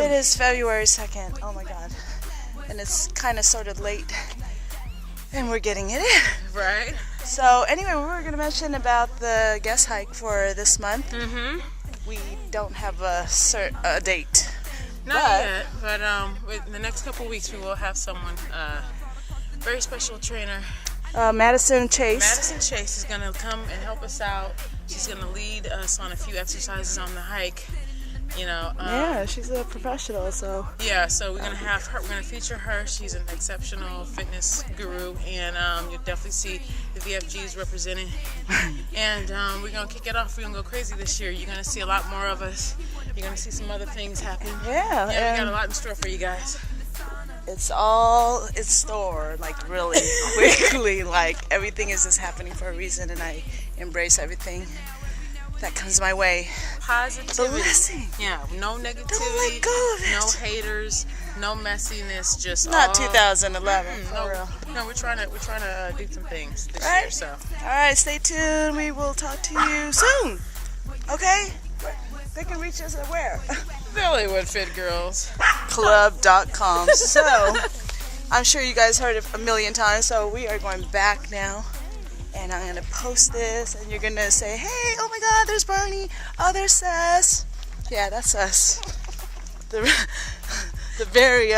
It is February 2nd. Oh my god. And it's kind of sort of late. And we're getting it in. Right. So anyway, we were going to mention about the guest hike for this month. We don't have a date. Not yet, but in the next couple weeks we will have someone, very special trainer. Madison Chase. Madison Chase is going to come and help us out. She's going to lead us on a few exercises on the hike. You know. Yeah, she's a professional, so. Yeah, so we're going to have her. We're going to feature her. She's an exceptional fitness guru, and you'll definitely see the VFGs represented. And we're going to kick it off. We're going to go crazy this year. You're going to see a lot more of us. You're going to see some other things happen. Yeah, we got a lot in store for you guys. It's all in store, like really quickly. Like everything is just happening for a reason, and I embrace everything that comes my way. Positivity. Blessing. Yeah, no negativity. Don't let go of it. No haters. No messiness. Just not all, 2011. For real. No, we're trying to do some things this Right? year. So. All right, stay tuned. We will talk to you soon. Okay? They can reach us at where? Bollywood Fit Girls Club.com. So, I'm sure you guys heard it a million times. So we are going back now. And I'm going to post this, and you're going to say, hey, oh my god, there's Barney. Oh, there's Sass. Yeah, that's us. The very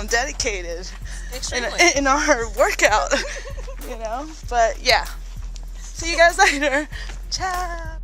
dedicated in our workout, you know. But yeah, see you guys later. Ciao.